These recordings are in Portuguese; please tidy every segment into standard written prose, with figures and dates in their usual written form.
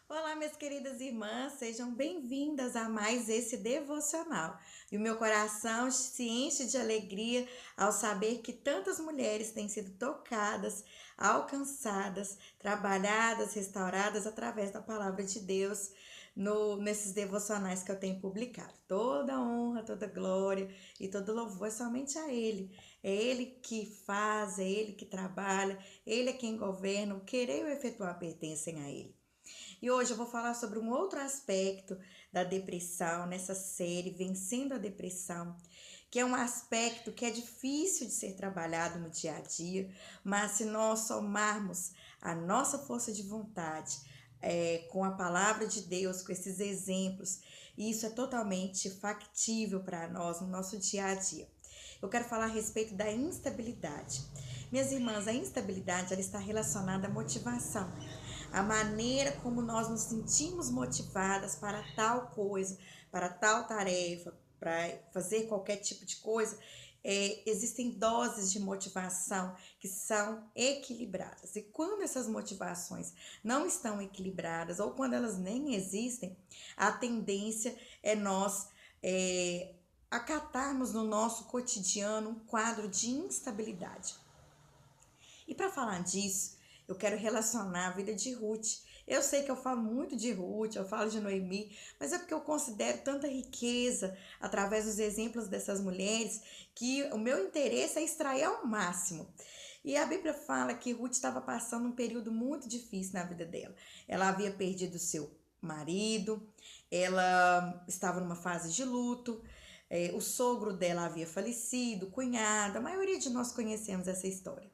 Olá, minhas queridas irmãs, sejam bem-vindas a mais esse devocional. E o meu coração se enche de alegria ao saber que tantas mulheres têm sido tocadas, alcançadas, trabalhadas, restauradas através da palavra de Deus nesses devocionais que eu tenho publicado. Toda honra, toda glória e todo louvor é somente a Ele. É Ele que faz, é Ele que trabalha, Ele é quem governa, o querer e o efetuar pertencem a Ele. E hoje eu vou falar sobre um outro aspecto da depressão nessa série Vencendo a Depressão, que é um aspecto que é difícil de ser trabalhado no dia a dia, mas se nós somarmos a nossa força de vontade com a palavra de Deus, com esses exemplos, isso é totalmente factível para nós no nosso dia a dia. Eu quero falar a respeito da instabilidade. Minhas irmãs, a instabilidade ela está relacionada à motivação, a maneira como nós nos sentimos motivadas para tal coisa, para tal tarefa, para fazer qualquer tipo de coisa. Existem doses de motivação que são equilibradas. E quando essas motivações não estão equilibradas ou quando elas nem existem, a tendência é nós acatarmos no nosso cotidiano um quadro de instabilidade. E para falar disso, eu quero relacionar a vida de Ruth. Eu sei que eu falo muito de Ruth, eu falo de Noemi, mas é porque eu considero tanta riqueza através dos exemplos dessas mulheres que o meu interesse é extrair ao máximo. E a Bíblia fala que Ruth estava passando um período muito difícil na vida dela. Ela havia perdido seu marido, ela estava numa fase de luto, o sogro dela havia falecido, o cunhado, a maioria de nós conhecemos essa história.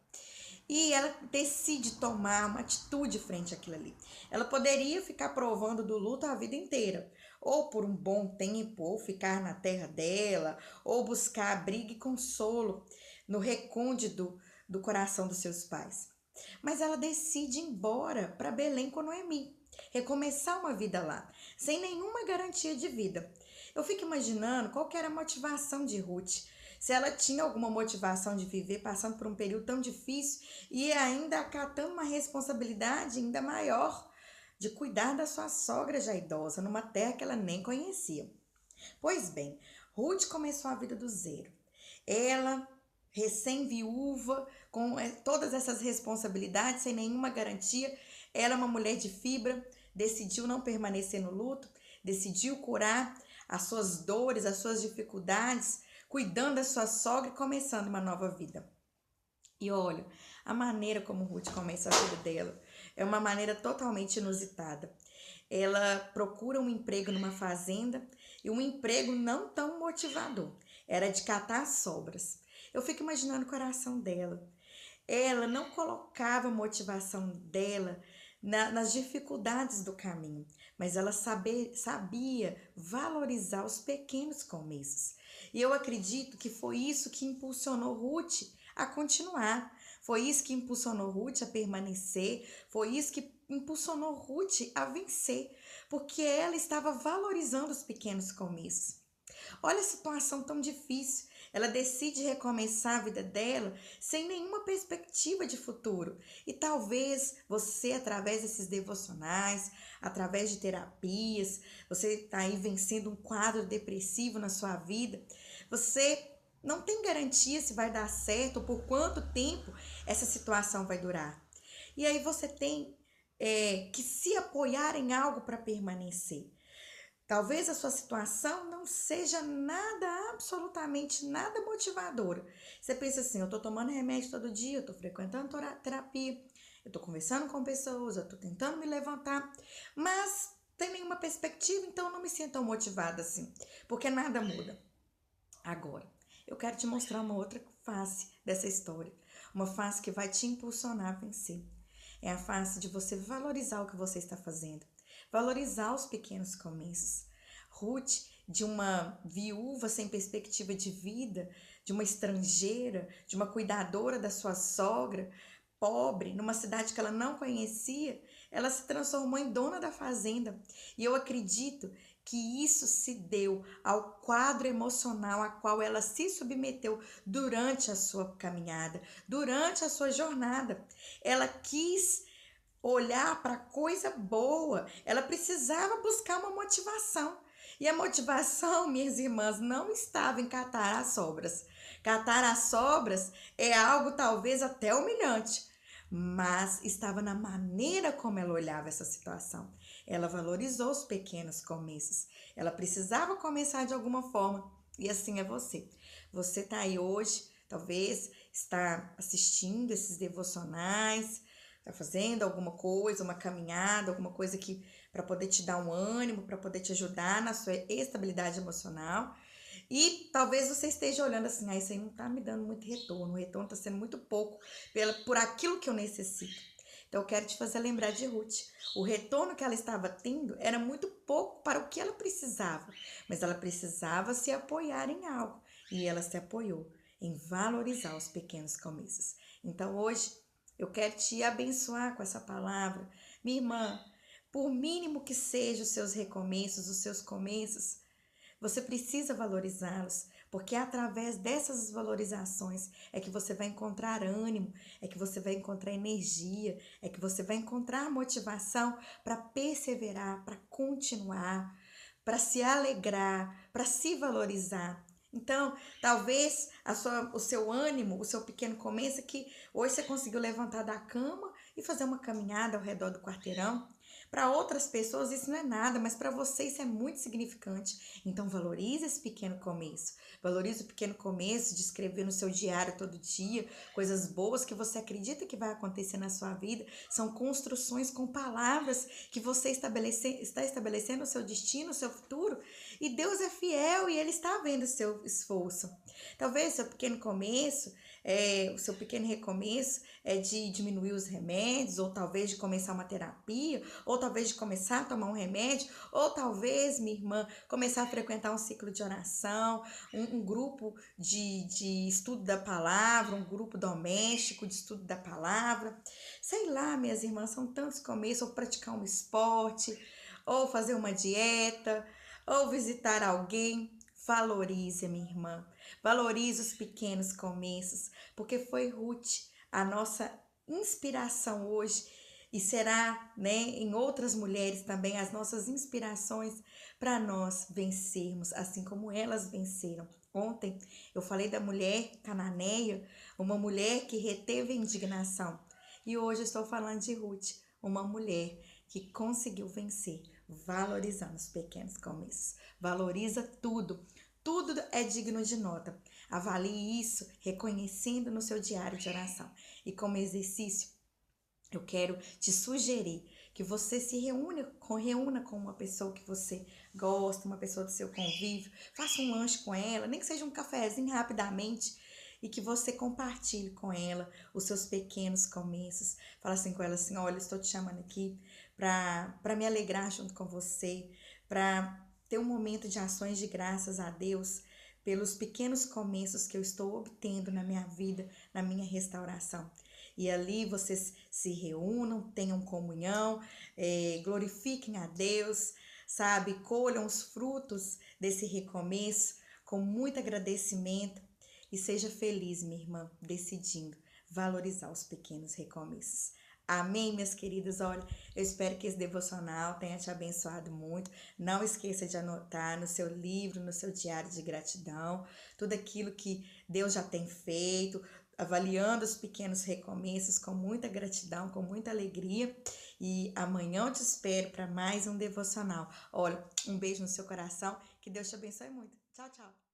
E ela decide tomar uma atitude frente àquilo ali. Ela poderia ficar provando do luto a vida inteira, ou por um bom tempo, ou ficar na terra dela, ou buscar abrigo e consolo no recôndito do coração dos seus pais. Mas ela decide ir embora para Belém com Noemi, recomeçar uma vida lá, sem nenhuma garantia de vida. Eu fico imaginando qual que era a motivação de Ruth, se ela tinha alguma motivação de viver passando por um período tão difícil e ainda acatando uma responsabilidade ainda maior de cuidar da sua sogra já idosa numa terra que ela nem conhecia. Pois bem, Ruth começou a vida do zero. Ela, recém-viúva, com todas essas responsabilidades, sem nenhuma garantia, ela é uma mulher de fibra, decidiu não permanecer no luto, decidiu curar as suas dores, as suas dificuldades, cuidando da sua sogra e começando uma nova vida. E olha, a maneira como Ruth começa a vida dela é uma maneira totalmente inusitada. Ela procura um emprego numa fazenda e um emprego não tão motivador. Era de catar sobras. Eu fico imaginando o coração dela. Ela não colocava a motivação dela nas dificuldades do caminho, mas ela sabia valorizar os pequenos começos. E eu acredito que foi isso que impulsionou Ruth a continuar. Foi isso que impulsionou Ruth a permanecer. Foi isso que impulsionou Ruth a vencer, porque ela estava valorizando os pequenos começos. Olha a situação tão difícil. Ela decide recomeçar a vida dela sem nenhuma perspectiva de futuro. E talvez você, através desses devocionais, através de terapias, você está aí vencendo um quadro depressivo na sua vida, você não tem garantia se vai dar certo ou por quanto tempo essa situação vai durar. E aí você tem que se apoiar em algo para permanecer. Talvez a sua situação não seja nada, absolutamente nada motivadora. Você pensa assim, eu estou tomando remédio todo dia, eu estou frequentando terapia, eu estou conversando com pessoas, eu estou tentando me levantar, mas tem nenhuma perspectiva, então eu não me sinto tão motivada assim, porque nada muda. Agora, eu quero te mostrar uma outra face dessa história, uma face que vai te impulsionar a vencer. É a face de você valorizar o que você está fazendo, valorizar os pequenos começos. Ruth, de uma viúva sem perspectiva de vida, de uma estrangeira, de uma cuidadora da sua sogra, pobre, numa cidade que ela não conhecia, ela se transformou em dona da fazenda. E eu acredito que isso se deu ao quadro emocional a qual ela se submeteu durante a sua caminhada, durante a sua jornada. Ela quis olhar para coisa boa, ela precisava buscar uma motivação. E a motivação, minhas irmãs, não estava em catar as sobras. Catar as sobras é algo talvez até humilhante, mas estava na maneira como ela olhava essa situação. Ela valorizou os pequenos começos. Ela precisava começar de alguma forma. E assim é você. Você está aí hoje, talvez está assistindo esses devocionais, está fazendo alguma coisa, uma caminhada, alguma coisa que para poder te dar um ânimo, para poder te ajudar na sua estabilidade emocional. E talvez você esteja olhando assim, ah, isso aí não está me dando muito retorno, o retorno está sendo muito pouco por aquilo que eu necessito. Então eu quero te fazer lembrar de Ruth. O retorno que ela estava tendo era muito pouco para o que ela precisava, mas ela precisava se apoiar em algo e ela se apoiou em valorizar os pequenos começos. Então hoje eu quero te abençoar com essa palavra. Minha irmã, por mínimo que sejam os seus recomeços, os seus começos, você precisa valorizá-los, porque é através dessas valorizações é que você vai encontrar ânimo, é que você vai encontrar energia, é que você vai encontrar motivação para perseverar, para continuar, para se alegrar, para se valorizar. Então, talvez o seu ânimo, o seu pequeno começo é que hoje você conseguiu levantar da cama e fazer uma caminhada ao redor do quarteirão. Para outras pessoas isso não é nada, mas para você isso é muito significante. Então valorize esse pequeno começo. Valorize o pequeno começo de escrever no seu diário todo dia coisas boas que você acredita que vai acontecer na sua vida. São construções com palavras que você está estabelecendo o seu destino, o seu futuro. E Deus é fiel e Ele está vendo o seu esforço. Talvez seu pequeno começo, o seu pequeno recomeço é de diminuir os remédios, ou talvez de começar uma terapia, ou talvez de começar a tomar um remédio, ou talvez, minha irmã, começar a frequentar um ciclo de oração, um grupo de estudo da palavra, um grupo doméstico de estudo da palavra. Sei lá, minhas irmãs, são tantos começos, ou praticar um esporte, ou fazer uma dieta, ou visitar alguém. Valorize, minha irmã. Valorize os pequenos começos, porque foi Ruth a nossa inspiração hoje e será, né, em outras mulheres também as nossas inspirações para nós vencermos, assim como elas venceram. Ontem eu falei da mulher cananeia, uma mulher que reteve a indignação. E hoje eu estou falando de Ruth, uma mulher que conseguiu vencer, valorizando os pequenos começos. Valoriza tudo. Tudo é digno de nota. Avalie isso reconhecendo no seu diário de oração. E como exercício, eu quero te sugerir que você se reúna com uma pessoa que você gosta, uma pessoa do seu convívio, faça um lanche com ela, nem que seja um cafezinho rapidamente, e que você compartilhe com ela os seus pequenos começos. Fala assim com ela assim, olha, eu estou te chamando aqui para me alegrar junto com você, para ter um momento de ações de graças a Deus pelos pequenos começos que eu estou obtendo na minha vida, na minha restauração. E ali vocês se reúnam, tenham comunhão, glorifiquem a Deus, sabe? Colham os frutos desse recomeço com muito agradecimento e seja feliz, minha irmã, decidindo valorizar os pequenos recomeços. Amém, minhas queridas? Olha, eu espero que esse devocional tenha te abençoado muito. Não esqueça de anotar no seu livro, no seu diário de gratidão, tudo aquilo que Deus já tem feito, avaliando os pequenos recomeços com muita gratidão, com muita alegria. E amanhã eu te espero para mais um devocional. Olha, um beijo no seu coração, que Deus te abençoe muito. Tchau, tchau.